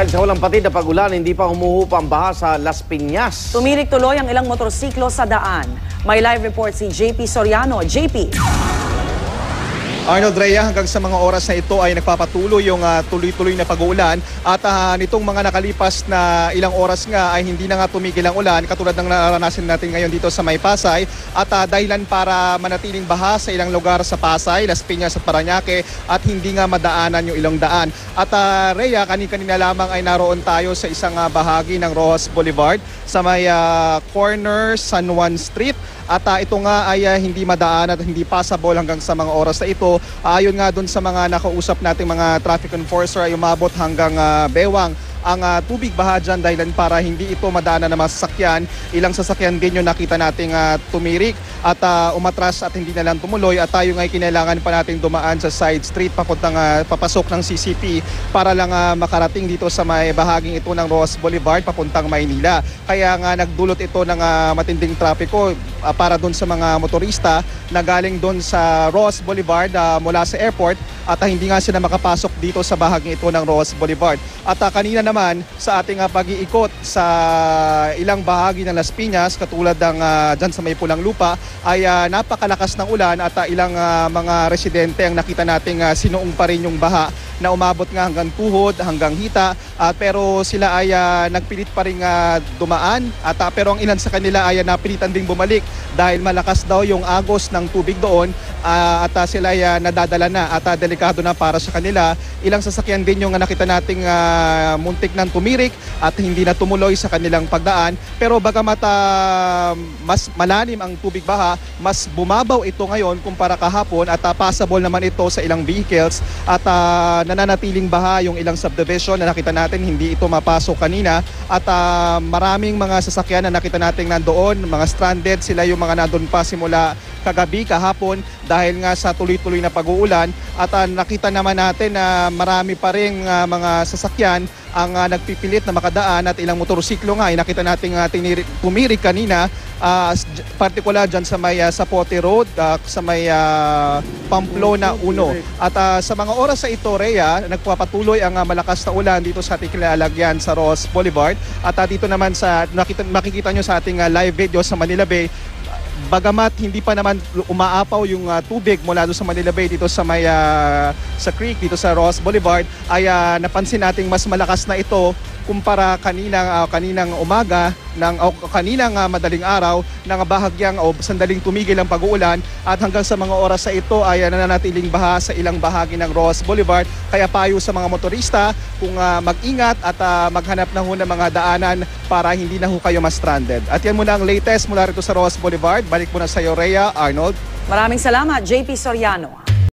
Dahil sa walang patid na pag-ulan, hindi pa humuhupa ang baha sa Las Piñas. Tumirik tuloy ang ilang motorsiklo sa daan. May live report si JP Soriano. JP. Arnold, Rhea, hanggang sa mga oras na ito ay nagpapatuloy yung tuloy-tuloy na pag-uulan at nitong mga nakalipas na ilang oras nga ay hindi na nga tumigil ang ulan katulad ng naranasan natin ngayon dito sa May Pasay at dahilan para manatiling baha sa ilang lugar sa Pasay, Las Piñas at Parañaque at hindi nga madaanan yung ilang daan. At Rhea, kanina lamang ay naroon tayo sa isang bahagi ng Roxas Boulevard sa may corner San Juan Street. At ito nga ay hindi madaan at hindi passable hanggang sa mga oras na ito. Ayon nga dun sa mga nakausap nating mga traffic enforcer ay umabot hanggang Bewang ang tubig baha dyan dahilan para hindi ito madaanan ng mga sasakyan. Ilang sasakyan din yung nakita nating tumirik at umatras at hindi na lang tumuloy at tayo nga kinailangan pa nating dumaan sa side street papuntang papasok ng CCP para lang makarating dito sa may bahaging ito ng Roxas Boulevard papuntang Maynila. Kaya nga nagdulot ito ng matinding trapiko para doon sa mga motorista na galing doon sa Roxas Boulevard mula sa airport at hindi nga sila makapasok dito sa bahaging ito ng Roxas Boulevard. At kanina naman sa ating pag-iikot sa ilang bahagi ng Las Piñas katulad ng dyan sa may Pulang Lupa ay napakalakas ng ulan at ilang mga residente ang nakita nating sinuong pa rin yung baha na umabot nga hanggang tuhod, hanggang hita pero sila ay nagpilit pa rin dumaan at pero ang ilan sa kanila ay napilitan ding bumalik dahil malakas daw yung agos ng tubig doon at sila ay nadadala na at delikado na para sa kanila. Ilang sasakyan din yung nakita nating muntik ng tumirik at hindi na tumuloy sa kanilang pagdaan pero bagamat mas malalim ang tubig baha, mas bumabaw ito ngayon kumpara kahapon at passable naman ito sa ilang vehicles at nananatiling baha yung ilang subdivision na nakita natin hindi ito mapasok kanina at maraming mga sasakyan na nakita natin nandoon, mga stranded, sila yung mga nandun pa simula kagabi, kahapon dahil nga sa tuloy-tuloy na pag-uulan at nakita naman natin na marami pa rin mga sasakyan ang nagpipilit na makadaan at ilang motorsiklo nga ay nakita natin tumirik kanina partikular dyan sa may Zapote Road, sa may Pamplona 1. At sa mga oras sa ito, Rhea, nagpapatuloy ang malakas na ulan dito sa ating kilalagyan sa Roxas Boulevard at dito naman sa makikita nyo sa ating live video sa Manila Bay. Bagamat hindi pa naman umaapaw yung tubig mula doon sa Manila Bay dito sa may sa creek dito sa Roxas Boulevard ay napansin nating mas malakas na ito kumpara kaninang umaga kaninang madaling araw ng bahagyang o sandaling tumigil ang pag-uulan at hanggang sa mga oras sa ito ay nananatiling baha sa ilang bahagi ng Roxas Boulevard. Kaya payo sa mga motorista kung mag-ingat at maghanap na ho ng mga daanan para hindi na ho kayo ma-stranded. At yan muna ang latest mula rito sa Roxas Boulevard. Balik muna sa iyo, Rhea, Arnold. Maraming salamat, JP Soriano.